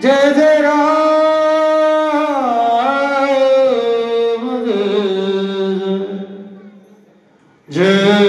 जय जय राम जय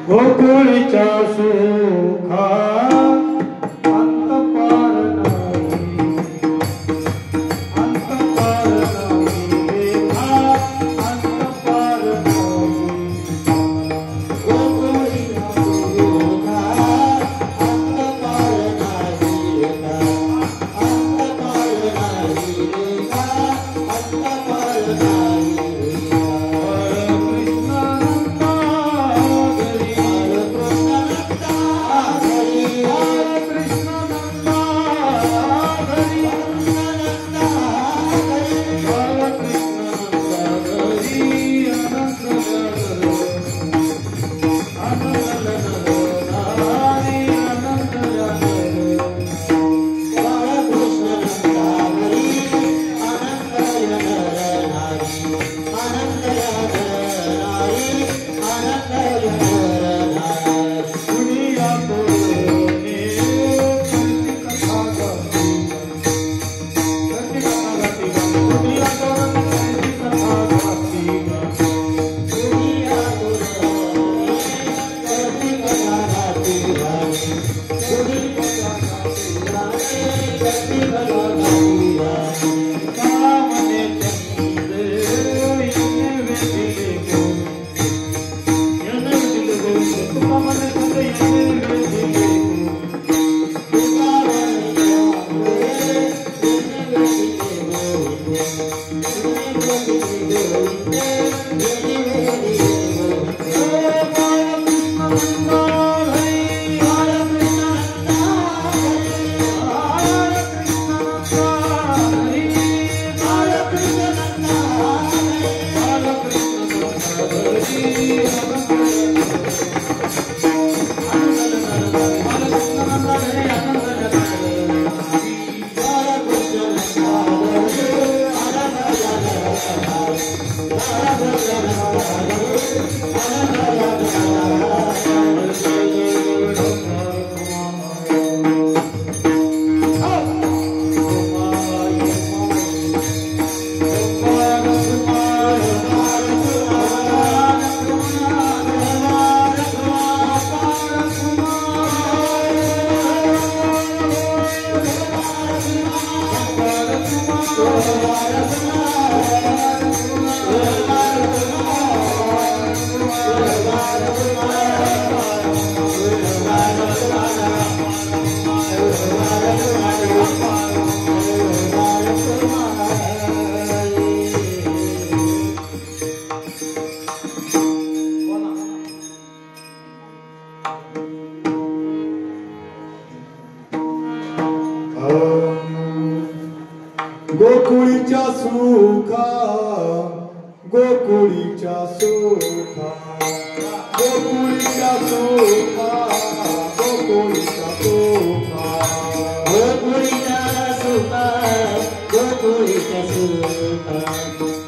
गोकुळीच्या सुखा अंत पार नाही, अंत पार नाही रेखा, अंत पार नाही. गोकुळीच्या सुखा अंत पार नाही रेखा, अंत पार नाही रेखा, अंत पार नाही रेखा. गोकुळीच्या सुखा, गोकुळीच्या सुखा, गोकुळीच्या सुखा, गोकुळीच्या सुखा, गोकुळीच्या सुखा, गोकुळीच्या सुखा, गोकुळीच्या सुखा,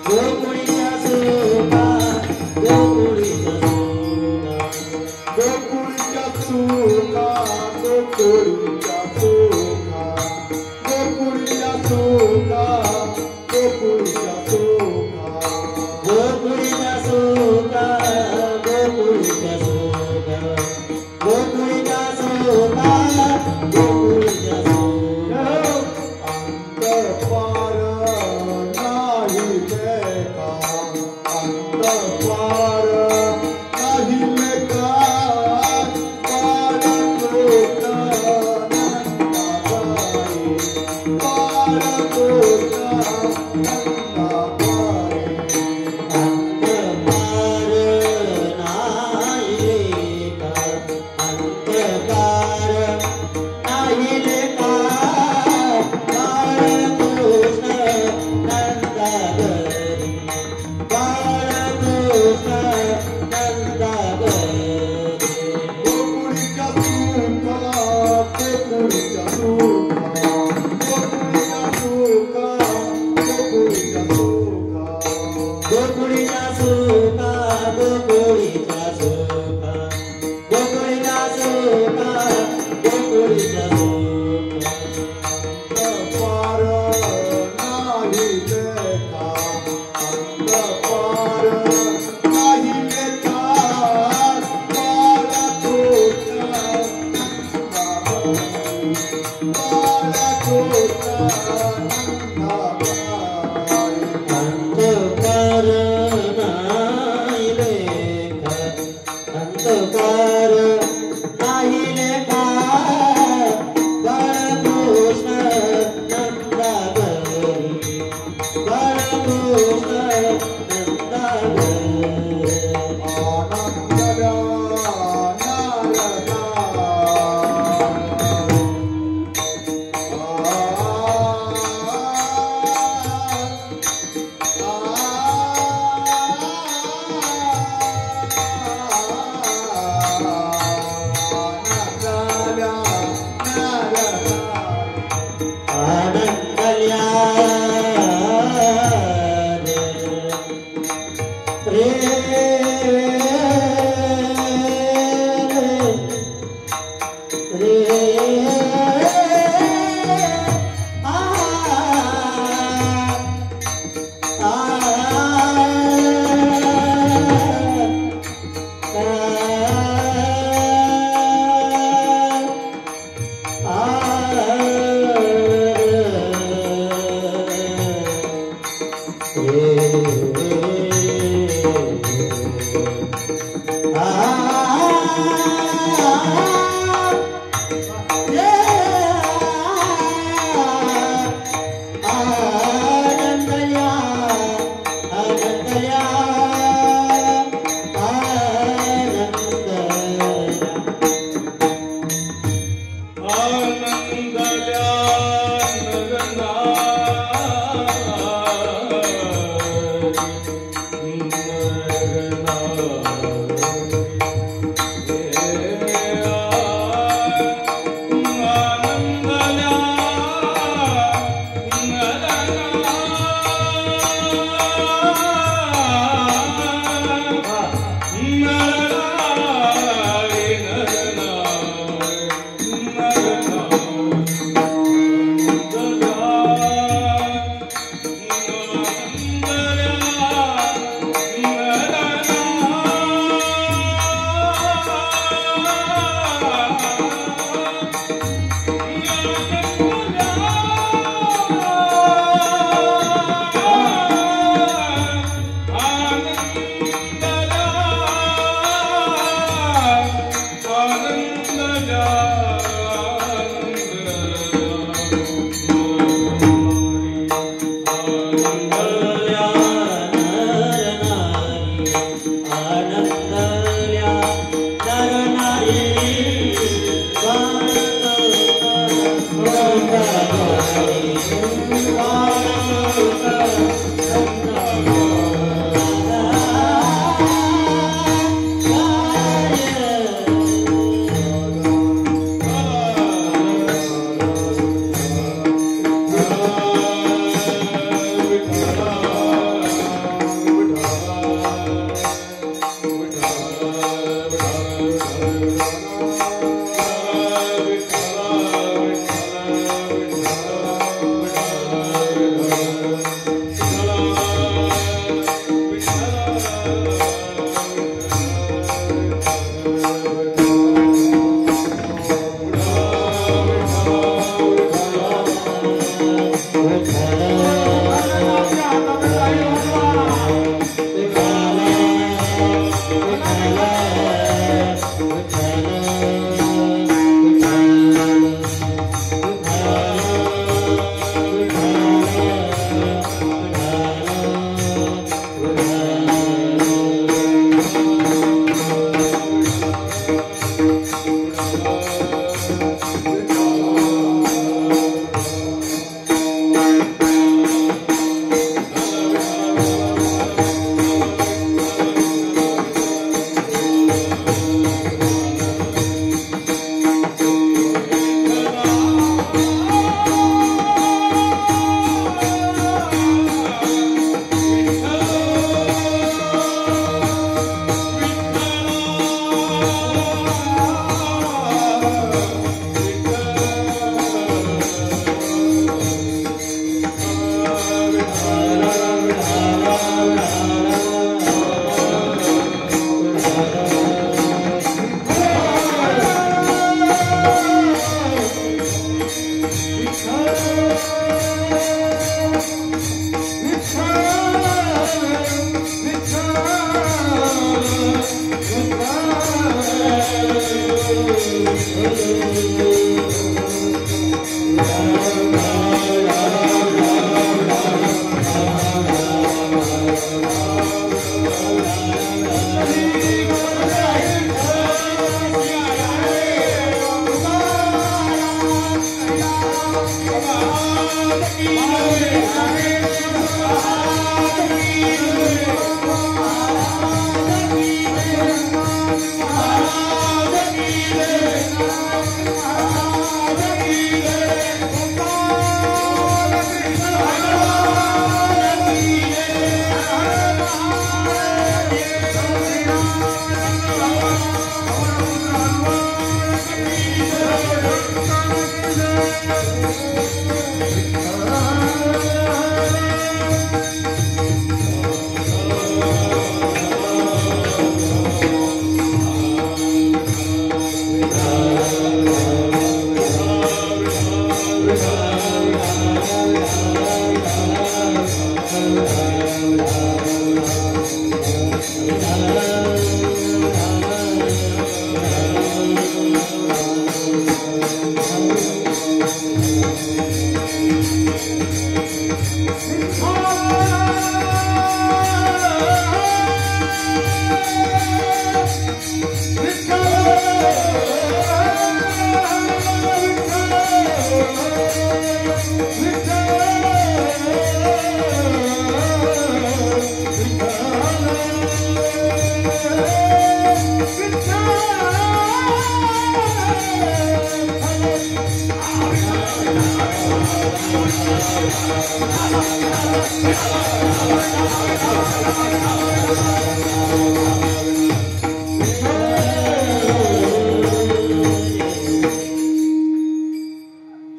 गोकुळीच्या सुखा, गोकुळीच्या सुखा, गोकुळीच्या सुखा, गोकुळीच्या सुखा, गोकुळीच्या सुखा, गोकुळीच्या सुखा, गोकुळीच्या सुखा, नाही लेखा बाळकृष्ण नंदाघरी बाळकृष्ण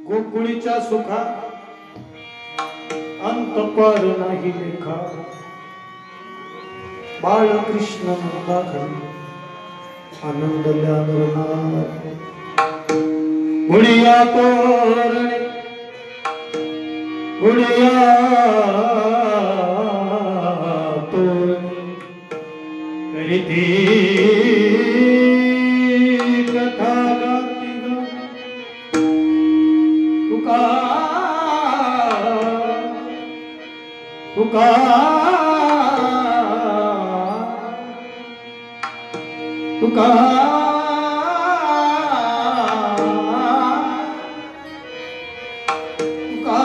गोकुळीच्या सुखा अंत पार नाही लेखा बाळकृष्ण नंदाघरी आनंदल्या नरनाथ गुडिया तोरणे गुडिया तोरणे करीती कथा गाती ग तुका तुका तुका तुका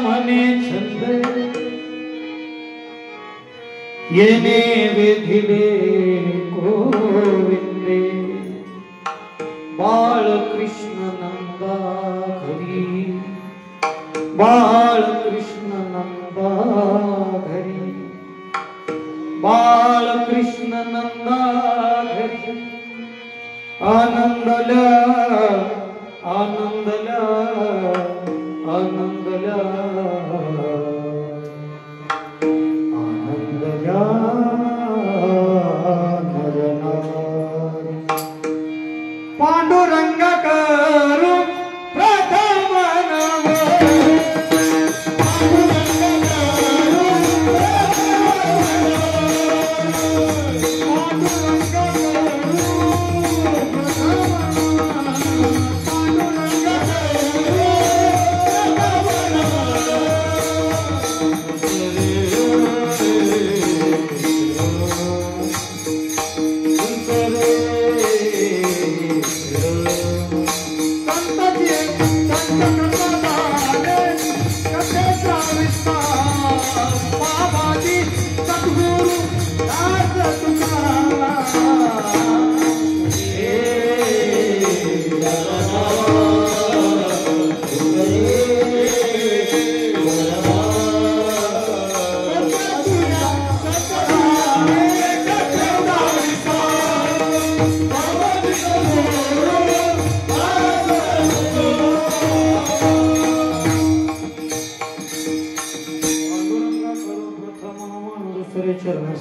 मने छंद येणे वेधिले गोविंदे बाळकृष्ण नंदा घरी बाळकृष्ण नंदा घरी बाळकृष्ण नंदा घरी आनंदल्या आनंदल्या आनंदल्या आनंदल्या नरनारी पांडुरंग करू प्रथम नमो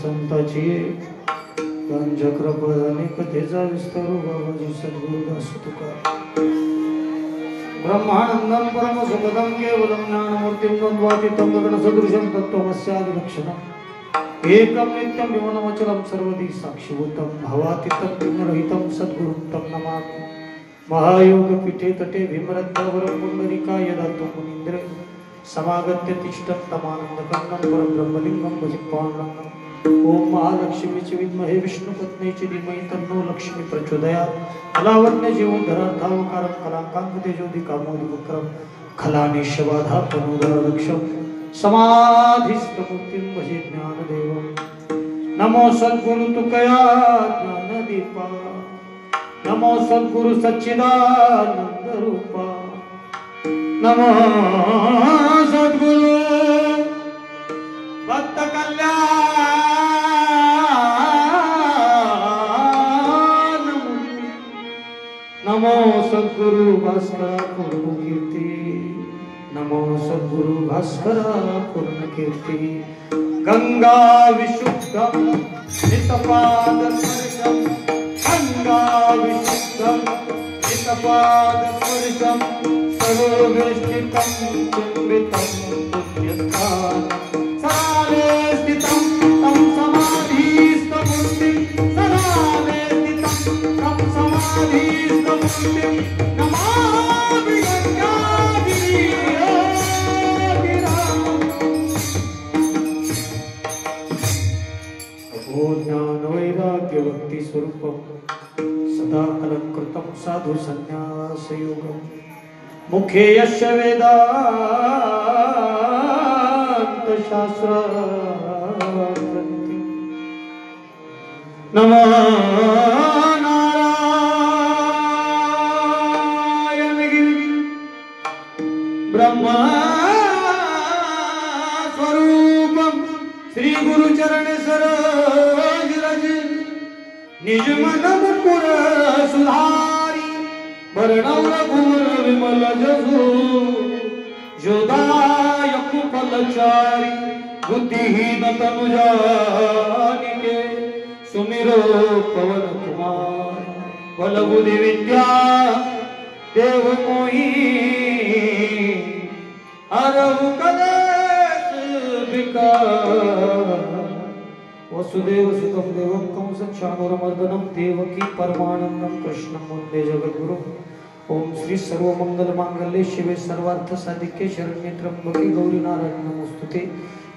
संताची पंचक्रपदाने कथेचा विस्तार बाबाजी सद्गुरुदास तुकार ब्रह्मानंदं परम सुखदं केवलं ज्ञानमूर्तिं द्वन्द्वातीतं गगनसदृशं तत्त्वमस्यादिलक्षणम् एकं नित्यं विमलमचलं सर्वदी साक्षिभूतं भवातीतं गुणरहितं सद्गुरुं तं नमामि महायोगपीठे तटे भीमरत्नावरं पुण्डरीकाय दातुं मुनीन्द्र समागत्य तिष्ठं तमानन्दकर्णं परब्रह्मलिङ्गं भजे पाण्डुरङ्गम् ओम महालक्ष्मीचे विद्महे विष्णुपत्नीचे धीमहि तन्नो लक्ष्मी प्रचोदयात् कलावन्य जीवोद्धरार्थावकारं कलाकांत तेजोदि कामोदि वक्रम खलानिशबाधा तनोदरक्षम समाधिस्थमूर्तिं भजे ज्ञानदेवं नमो सद्गुरु तुकया ज्ञानदीपा नमो सद्गुरु सच्चिदानंद रूपा नमो सद्गुरु भक्त कल्याण नमो सद्गुरु भास्करा पूर्ण कीर्ति नमो सद्गुरु भास्करा पूर्ण कीर्ति गंगा विशुद्धम नितपाद स्पर्शम गंगा विशुद्धम नितपाद स्पर्शम सर्ववेष्टितं चुम्बितं पुण्यस्थानं सदाले स्थितं तं समाधिस्थमूर्तिं सदाले स्थितं तं समाधिस्थमूर्तिं नमामि गंगागिरिराम ज्ञान वैराग्य भक्ति स्वरूपं सदा अलंकृतं साधु संन्यास योगम् मुखे यस्य वेदांत शास्त्र नमो नारायण गिरि निज मन मुकुर सुधारी वर्णव रघुवर विमल जसु जोदायक फलचारी बुद्धिहीन तनु जानिके सुमिरो पवन कुमार बल बुद्धि विद्या देव मोहि अरहु कलेश विकार वसुदेव सुतं देवं कंसं चाणूरमर्दनं देवकी परमानंदं कृष्णं वन्दे जगद्गुरुं ओम श्री सर्वमंगलमांगल्ये शिवे सर्वार्थ साधिके शरण्ये त्र्यंबके गौरी नारायणी नमोस्तुते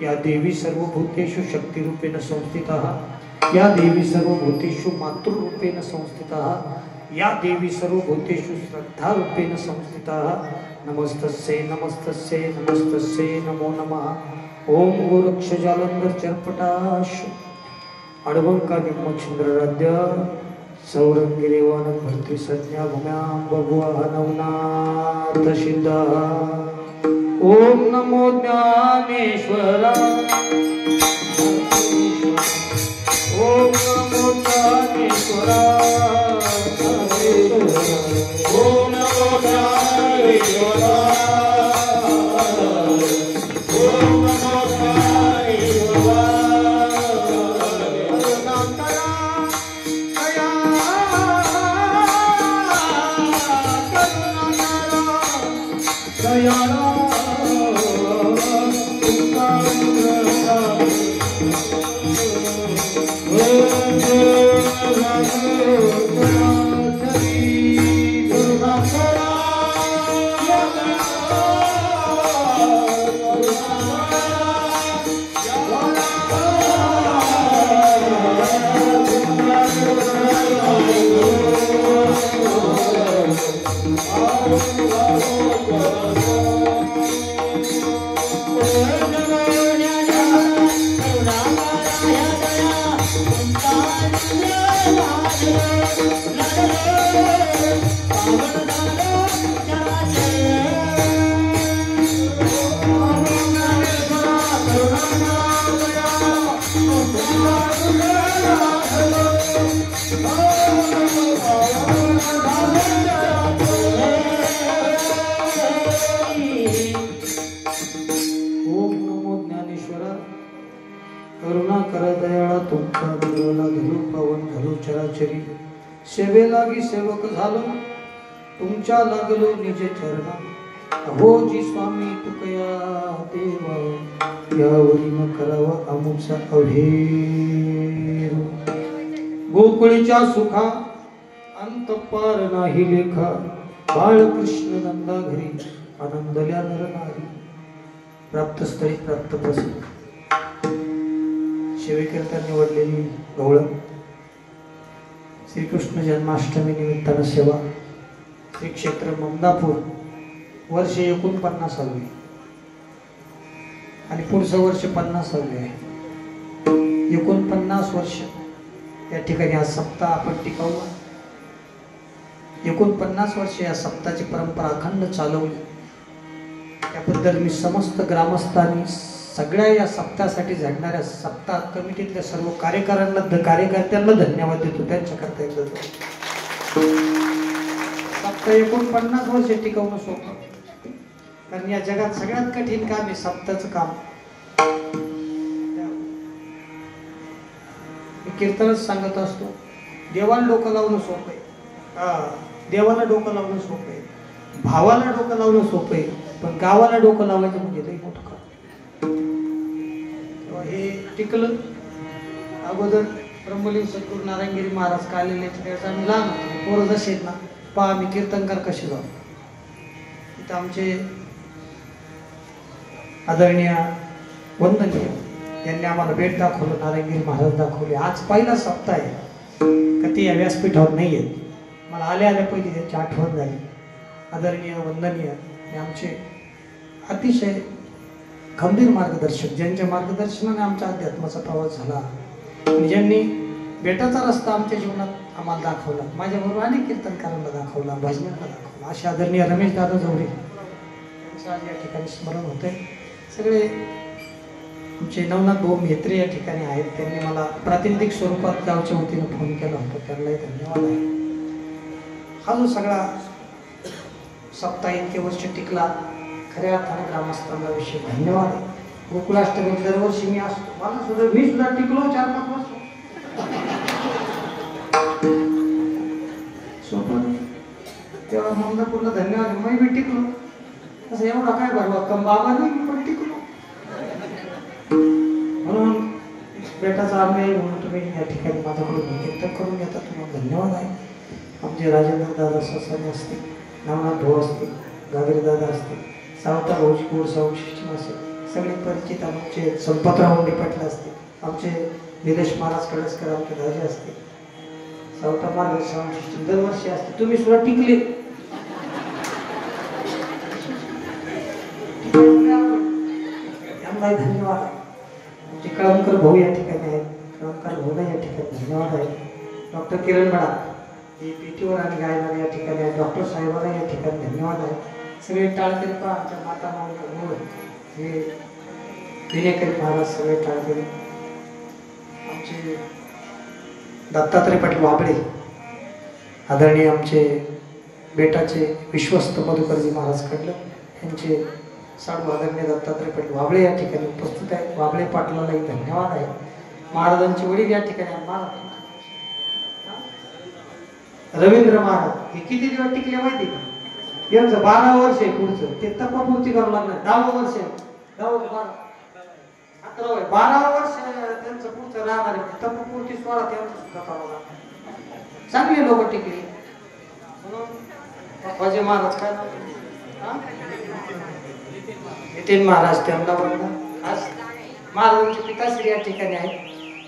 या देवी सर्वभूतेषु शक्तिरूपेण संस्थिता या देवी सर्वभूतेषु मातृरूपेण संस्थिता या देवी सर्वभूतेषु श्रद्धारूपेण संस्थिता नमस्तस्यै नमस्तस्यै नमस्तस्यै नमो नमः ओम गोरक्ष जालंधर चरपटाश अडवंका निम्मचंद्रराध्य सौरंगिरेवान भरती संज्ञा भूम्यां बभुवा नवनाथ सिद्धा ओम नमो ज्ञानेश्वरा ओम नमो ज्ञानेश्वरा ओम नमो ज्ञानेश्वरा सेवे लागी सेवक झालो तुमच्या लागलो निज चरणा अहो जी स्वामी तुकया देवा यावरी न करावा आमुचा अभेर गोकुळीच्या सुखा अंत पार नाही लेखा बाळकृष्ण नंदा घरी आनंदल्या नर नारी प्राप्त स्थळी प्राप्त प्रसंग शिवेकरता निवडलेली गवळ श्रीकृष्ण जन्माष्टमी निमित्तानं सेवा श्री क्षेत्र ममदापूर वर्ष 49वे आणि पुढचं वर्ष 50वे आहे 49 वर्ष या ठिकाणी आज सप्ताह आपण टिकवला 49 वर्ष या सप्ताहाची परंपरा अखंड चालवली त्याबद्दल मी समस्त ग्रामस्थांनी सगळ्या या सप्ताहासाठी झडणाऱ्या सप्ताह कमिटीतल्या सर्व कार्यकर्त्यांना धन्यवाद देतो त्यांच्याकरता एकदा सप्ताह 49 वर्ष टिकवणं सोपं कारण या जगात सगळ्यात कठीण काम आहे सप्ताहाचं काम मी कीर्तनच सांगत असतो देवाला डोकं लावणं सोपं आहे देवाला डोकं लावणं सोपं आहे भावाला डोकं लावणं सोपं आहे पण गावाला डोकं लावायचं म्हणजे लई मोठं काम हे टिकलं अगोदर ब्रह्मलीन सद्गुरू नारायणगिरी महाराज कालेले त्यावेळेस आम्ही लहान होतो पोरं जसे आहेत ना पहा आम्ही कीर्तनकार कसे जाऊ तिथं आमचे आदरणीय वंदनीय यांनी आम्हाला भेट दाखवलं नारायणगिरी महाराज दाखवले आज पहिला सप्ताह आहे का ते या व्यासपीठावर नाही आहेत मला आल्या पहिली त्यांची आठवण झाली आदरणीय वंदनीय हे आमचे अतिशय खंबीर मार्गदर्शक ज्यांच्या मार्गदर्शनाने आमच्या अध्यात्माचा प्रवास झाला आणि ज्यांनी बेटाचा रस्ता आमच्या जीवनात आम्हाला दाखवला माझ्याबरोबर अनेक कीर्तनकारांना दाखवला भजनांना दाखवला असे आदरणीय रमेश दादा जवळे यांचं आज या ठिकाणी स्मरण होते सगळे आमचे नवनाथ भाऊ म्हेत्रे या ठिकाणी आहेत. त्यांनी मला प्रातिनिधिक स्वरूपात गावच्या वतीनं फोन केला होता, त्यांनाही धन्यवाद आहे. हा जो सगळा सप्ताह इतके वर्ष टिकला, खऱ्या अर्थाने ग्रामस्थांविषयी धन्यवाद आहे. गोकुळाष्टमी दरवर्षी मी असतो, मी सुद्धा टिकलो 4-5 वर्ष. सोपं तेव्हा ममदापूरला धन्यवाद, मी बी टिकलो. असं एवढा काय बरं कम बाबा नाही, मी पण टिकलो. म्हणून बेटाचा आम्ही म्हणून तुम्ही या ठिकाणी माझ्याकडून कीर्तन करून घेता, तुम्हाला धन्यवाद आहे. आमचे राजेंद्र दादा ससाने असतील, नवनाथ भाऊ असतील, गागरे दादा असतील, सावता भाऊजी गोड सावशिष्टी असेल, सगळे परिचित आमचे संपतराव पाटील असतील, आमचे निलेश महाराज कळसकर आमचे राजे असतील, सावता महाराज सावशिष्टी दरवर्षी असते. तुम्ही सुद्धा टिकले. यांनाही धन्यवाद आहे. आमचे कळमकर भाऊ या ठिकाणी आहेत, कळमकर भाऊला या ठिकाणी धन्यवाद आहे. डॉक्टर किरण बडा हे पेटीवर आणि गायला या ठिकाणी आहे, डॉक्टर साहेबांना या ठिकाणी धन्यवाद आहे. सगळे टाळकरी पहा, आमच्या माता माऊली हे विनेकरी महाराज सगळे टाळकरी, आमचे दत्तात्रय पाटील वाबळे, आदरणीय आमचे बेटाचे विश्वस्त मधुकरजी महाराज कडलं, यांचे साडू आदरणीय दत्तात्रय पाटील वाबळे या ठिकाणी उपस्थित आहेत. वाबळे पाटलालाही धन्यवाद आहे. महाराजांचे वडील या ठिकाणी महाराज रवींद्र महाराज हे किती दिवस टिकले माहिती का? यांचं 12 वर्ष आहे पुढचं, ते तपापूर्ती करावं लागणार. 10 वर्ष 12 वर्ष त्यांचं पुढचं राहणार आहे. तपापूर्ती 16 त्यांचं सुद्धा करावं लागणार. चांगले लोक टिकले. म्हणून बाबाजी महाराज काय नितीन महाराज त्यांना म्हणतात. आज महाराजांचे पिताश्री या ठिकाणी आहेत.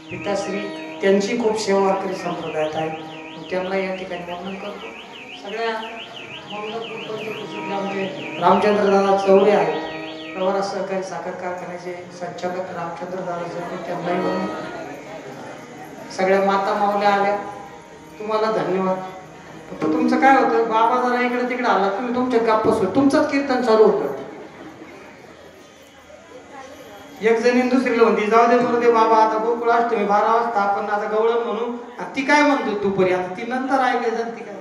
पिताश्री त्यांची खूप सेवा वारकरी संप्रदायात आहे, त्यांना या ठिकाणी वंदन करतो. सगळ्या आमचे रामचंद्र दादा चौरे आहेत, प्रवरा सहकारी साखर कारखान्याचे संचालक रामचंद्र दादा चौरे, त्यांनाही वंदन. सगळ्या माता माऊल्या आल्या, तुम्हाला धन्यवाद. फक्त तुमचं काय होतं, बाबा जरा इकडे तिकडे आला, तुम्ही तुमच्या गप्पा सुरू, तुमचंच कीर्तन चालू होतं. एक जणीन दुसरीला म्हणते जाऊ दे मरू दे बाबा, आता गोकुळाष्टमी 12 वाजता आपण आता गवळण म्हणू. ती काय म्हणतो दुपारी, आता ती नंतर ऐकायचं. ती काय,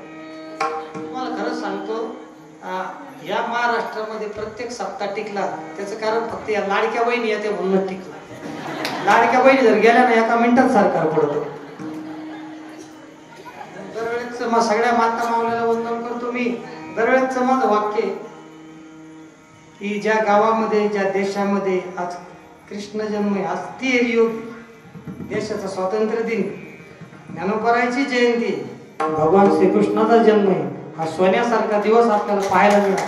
तुम्हाला खरंच सांगतो, या महाराष्ट्रामध्ये प्रत्येक सप्ताह टिकला त्याचं कारण फक्त या लाडक्या बहिणी येते म्हणून टिकला. लाडक्या बहिणी जर गेल्या ना, एका मिनिटात सरकार पडतो. दरवेळेच मग सगळ्या माता माऊल्याला वंदन करतो मी. दरवेळेच माझं वाक्य की ज्या गावामध्ये, ज्या देशामध्ये आज कृष्ण जन्म आहे, आज ती योग देशाचा स्वातंत्र्य दिन, ज्ञानोबरायची जयंती, भगवान श्रीकृष्णाचा जन्म आहे, हा सोन्यासारखा दिवस आपल्याला पाहायला मिळाला.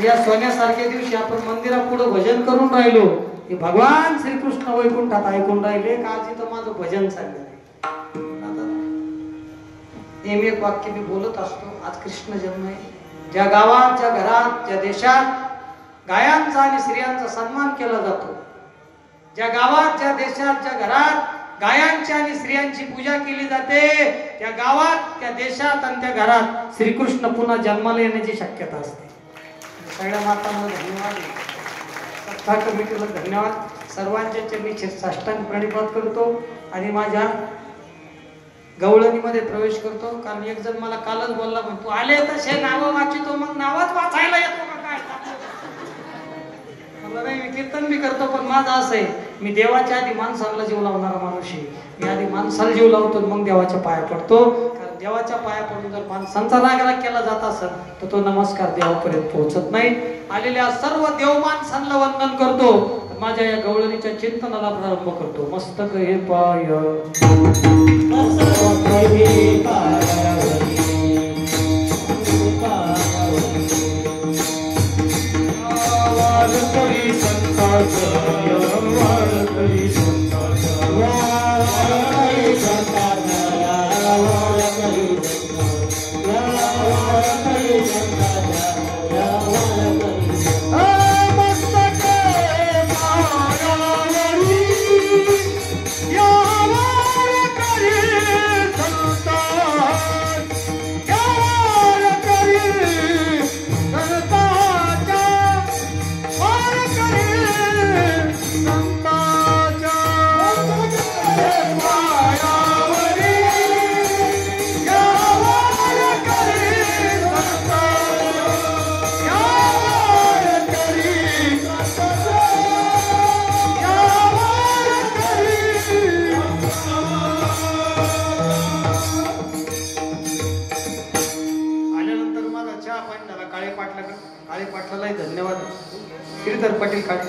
या सोन्यासारख्या दिवशी आपण मंदिरापुढे भजन करून राहिलो की भगवान श्रीकृष्ण वैकुंठात ऐकून राहिले का, आज इथं माझं भजन चाललं. नेहमी एक वाक्य मी बोलत असतो, आज कृष्ण जन्म आहे. ज्या गावात, ज्या घरात, ज्या देशात गायांचा आणि स्त्रियांचा सन्मान केला जातो, ज्या गावात, ज्या देशात, ज्या घरात गायांची आणि स्त्रियांची पूजा केली जाते, त्या गावात, त्या देशात आणि त्या घरात श्रीकृष्ण पुन्हा जन्माला येण्याची शक्यता असते. सगळ्या मातांना धन्यवाद, सत्ता कमिटीला धन्यवाद. सर्वांच्या चरणी साष्टांग प्रणिपात करतो आणि माझ्या गवळणीमध्ये प्रवेश करतो. कारण एक जण मला कालच बोलला, पण तू आले तसे नावं वाचितो, मग नावच वाचायला येतो का काय? मला नाही, मी कीर्तन बी करतो, पण माझं असं आहे, मी देवाच्या आधी माणसाला जीव लावणारा माणूस आहे. मी आधी माणसाला जीव लावतो, मग देवाच्या पाया पडतो. कारण देवाच्या पाया पडून जर माणसांचा रागराग केला जात असेल तर तो नमस्कार देवापर्यंत पोहोचत नाही. आलेल्या सर्व देव माणसांना वंदन करतो. माझ्या या गवळणीच्या चिंतनाला प्रारंभ करतो. मस्तक हे पाय शंकर पाटील काळे,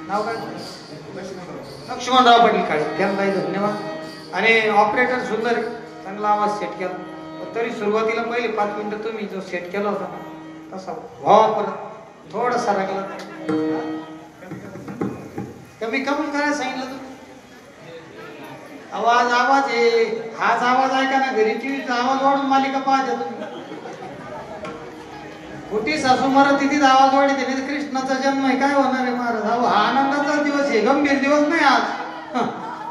नाव काय? लक्ष्मणराव पाटील काळे, त्यांनाही धन्यवाद. आणि ऑपरेटर सुंदर आहे, चांगला आवाज सेट केला. पण तरी सुरुवातीला पहिले 5 मिनिटं तुम्ही जो सेट केला होता ना तसा व्हावा परत थोडासा लागला. कमी करायला सांगितलं तू. आवाज आहे, हाच आवाज ऐका ना, घरी टीव्हीचा आवाज वाढून मालिका पाहता तुम्ही. खोटी सासू मरत तिथेच आवाज वाढते, नाही कृष्णाचा जन्म आहे काय होणार आहे महाराज? अहो हा आनंदाचा दिवस आहे, गंभीर दिवस नाही आज.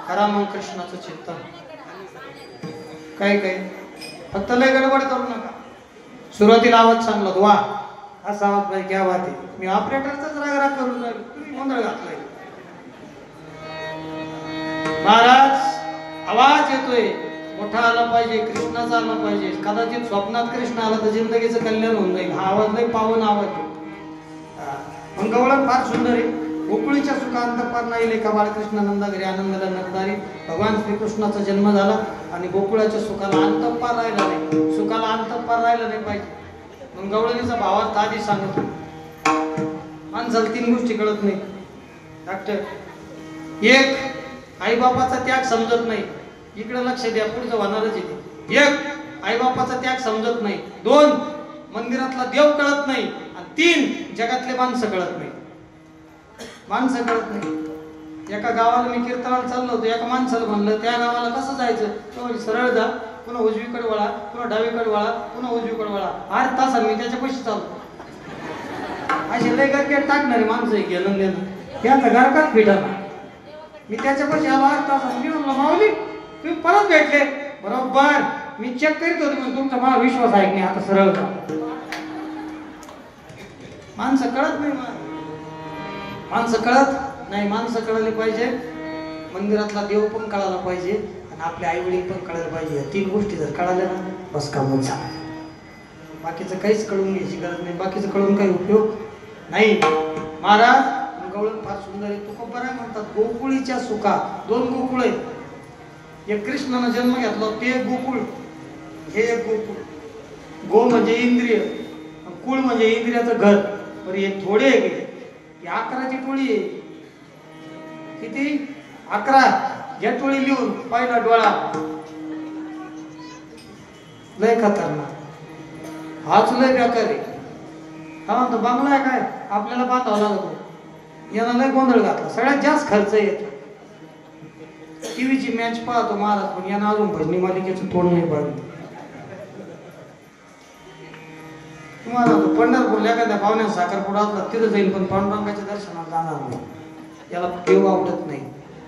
करा मग कृष्णाचं चिंतन. काय फक्त लय गडबड करू नका. सुरुवातीला आवाज चांगला वा असा आवाज पाहिजे, क्या बात आहे. मी ऑपरेटरचाच राग करून राहिलो, तुम्ही गोंधळ घातलाय. महाराज आवाज येतोय, मोठा आला पाहिजे, कृष्णाचा आला पाहिजे. कदाचित स्वप्नात कृष्ण आला तर जिंदगीचं कल्याण होऊन जाईल. हा आवाज लय पावन आवाज आहे. मग गवळण फार सुंदर आहे. गोकुळीच्या सुखांत पार नाही लेखा बाळकृष्णानंदा घरी आनंदाला नगदारी. भगवान श्रीकृष्णाचा जन्म झाला आणि गोकुळाच्या सुखाला अंत पार राहिला नाही, सुखाला अंत पार राहिला नाही पाहिजे. मग गवळणीचा भावार्थ आधी सांगतो. माणसाला 3 गोष्टी कळत नाही डॉक्टर. 1, आईबापाचा त्याग समजत नाही. इकडे लक्ष द्या, पुढचं होणारच आहे. 1, आईबापाचा त्याग समजत नाही. 2, मंदिरातला देव कळत नाही. आणि 3, जगातले माणसं कळत नाही. माणसं कळत नाही. एका गावाला मी कीर्तनाला चाललो होतो. एका माणसाला म्हणलं त्या गावाला कसं जायचं? तो म्हणजे सरळ जा, पुन्हा उजवीकडे वळा, पुन्हा डावीकडे वळा, पुन्हा उजवीकडे वळा. 8 तास मी त्याच्या पैसे चालतो. असे लय गरकेट टाकणारे माणसं गेलं देणं त्यांचा घरकाच फिटाला. मी त्याच्या पैसे आलो 8 तास. मी म्हणलं माऊली तुम्ही परत भेटले बरोबर. मी चेक करीत होतो, पण तुमचा मला विश्वास आहे की नाही, आता सरळ जा. माणसं कळत नाही. माणसं कळत नाही. माणसं कळले पाहिजे. मंदिरातला देव पण कळायला पाहिजे आणि आपले आई वडील पण कळायला पाहिजे. 3 गोष्टी जर कळाल्या ना बस कामच झालं. बाकीचं काहीच कळून घ्यायची गरज नाही. बाकीचं कळून काही उपयोग नाही. महाराज गवळण फार सुंदर आहे. तुकोबा म्हणतात गोकुळीच्या सुखा. 2 गोकुळ आहेत. एक कृष्णानं जन्म घेतला ते एक गोकुळ, हे एक गोकुळ. गो म्हणजे इंद्रिय, कुळ म्हणजे इंद्रियाचं घर. बरं हे थोडे आहे की 11ची टोळी आहे. किती? 11. या टोळी लिहून पहिला डोळा लय खतरनाक. हाच लय बेकार आहे. हा म्हणतो बंगला आहे काय आपल्याला बांधावा लागतो. याला लय गोंधळ घातला. सगळ्यात जास्त खर्च येतो. टीव्हीची मॅच पाहतो महाराज, पण यानं अजून भजनी मालिकेचं तोंड नाही पाहिजे. तुम्हाला पंढरपूरला एखाद्या पाहुण्यात साखरपुडा असला तिथं जाईल, पण पांडुरंगाच्या दर्शनाला जाणार नाही. याला देव आवडत नाही,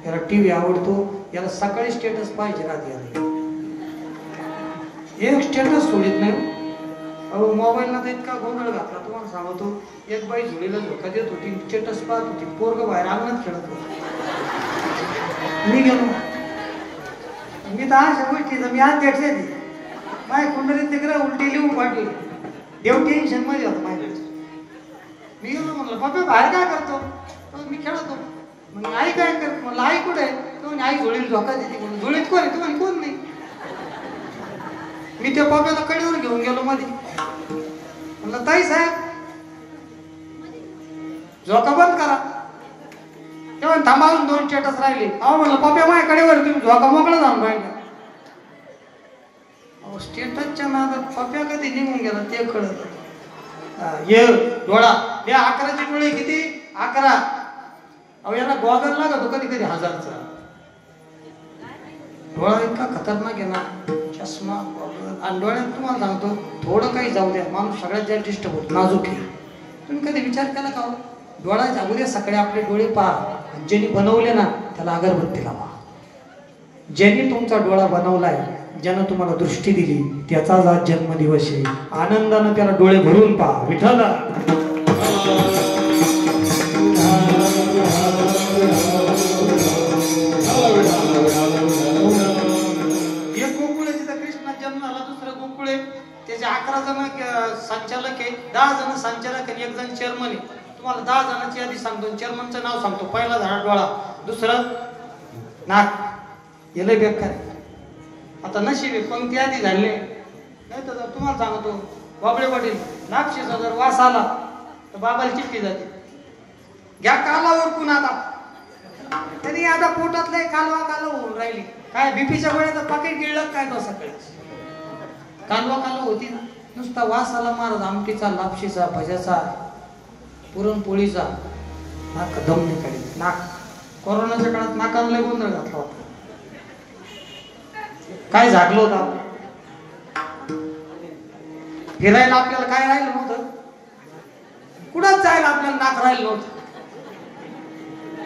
याला टीव्ही आवडतो. याला सकाळी स्टेटस पाहिजे रात्री. एक स्टेटस सोडित नाही. अहो मोबाईलला तर इतका गोंधळ घातला तुम्हाला सांगतो. एक बाई झुळीला झोका देत होती, स्टेटस पाहत होती. पोरग बाहेर अंगणात खेळत होतं. मी गेलो. मी तर अशा गोष्टीचा मी अध्यक्ष आहे. माझ्या कुंडलीत तिकडे उलटी लिहून पाठवली. देव टेन्शन मध्ये होता माझ्या. मी गेलो, म्हणलं बाबा बाहेर काय करतो? मी खेळतो. मग आई काय करतो? म्हणलं आई कुठे आहे? तो म्हणे आई झोळीला झोका देते. म्हणून झोळीत कोण आहे? तो म्हणे कोण नाही. मी त्या बाबाला कडेवर घेऊन गेलो मध्ये. म्हणलं ताई साहेब झोका बंद करा. तेव्हा थांबावून 2 स्टेटस राहिले. अहो म्हणलं पप्या माझ्या कडेवर तुम्ही झोका मोकळा जाऊन पाहिजे. अहो स्टेटसच्या नादात पप्या कधी निघून गेला ते कळत. ये डोळा या 11ची डोळे किती? 11. अहो याला गॉगल लागतो कधी कधी 1000चा. डोळा इतका खतरनाक आहे ना. चष्मा गॉगल आणि डोळ्यात तुम्हाला सांगतो थोडं काही जाऊ द्या माणूस सगळ्यात जास्त डिस्टर्ब होतो. नाजूक आहे. तुम्ही कधी विचार केला का? डोळा जागू द्या, सकाळी आपले डोळे पहा. ज्यांनी बनवले ना त्याला अगरबत्ती लावा. ज्यांनी तुमचा डोळा बनवलाय, ज्यानं तुम्हाला दृष्टी दिली, त्याचाच आज जन्मदिवस आहे. आनंदानं त्याला डोळे भरून पहा. विठ्ठल एक गोकुळ आहे तिथं कृष्णा जन्म झाला. दुसरं गोकुळ आहे त्याचे 11 जण संचालक आहे, 10 जण संचालक आणि 1 जण चेअरमन आहे. तुम्हाला 10 जणांची यादी सांगतो. चेअरमनचं नाव सांगतो. पहिला झाला डोळा, दुसरं नाक. याला बेकार. आता नशीब आहे पंक्ती आधी झाले नाही तर तुम्हाला सांगतो बाबळे पाटील नागशीचा जर वास आला तर बाबाला चिठ्ठी जाते. घ्या काला ओरकून आता. तरी आता पोटात लय कालवा होऊन राहिली. काय बीपीच्या गोळ्याचं पाकिट गिळलं काय तो सकाळी. कालवा होती ना, नुसता वास आला महाराज. आमटीचा, लापशीचा, भज्याचा, पुरणपोळीचा. नाक दम निघाली. नाक कोरोनाच्या काळात नाकाला लय गोंधळ घातला होता. काय झाकलं होतं आपण. फिरायला आपल्याला काय राहिलं नव्हतं. कुठंच जायला आपल्याला नाक राहिलं नव्हतं.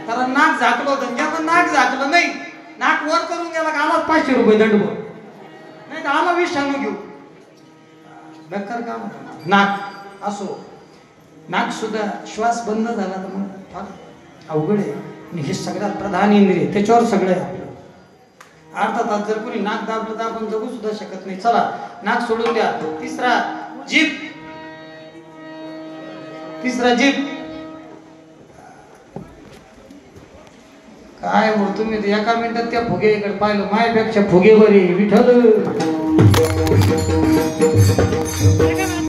कारण नाक झाकलं होतं. ज्याचं नाक झाकलं नाही, नाक वर करून गेला का आलाच 500 रुपये दंड भर. नाही तर आला 20 घेऊ. बेकार काम. नाक असो, नाक सुद्धा श्वास बंद झाला तर मग फार अवघड आहे. आणि हे सगळ्यात प्रधान इंद्रिय, त्याच्यावर सगळं आहे आपलं. अर्धा तास जर कोणी नाक दाबलं तर आपण जगू सुद्धा शकत नाही. चला नाक सोडून द्या. तिसरा जीभ. काय हो तुम्ही एका मिनिटात त्या फुगेकडे पाहिलं. मायपेक्षा फुगे बरी विठ्ठल.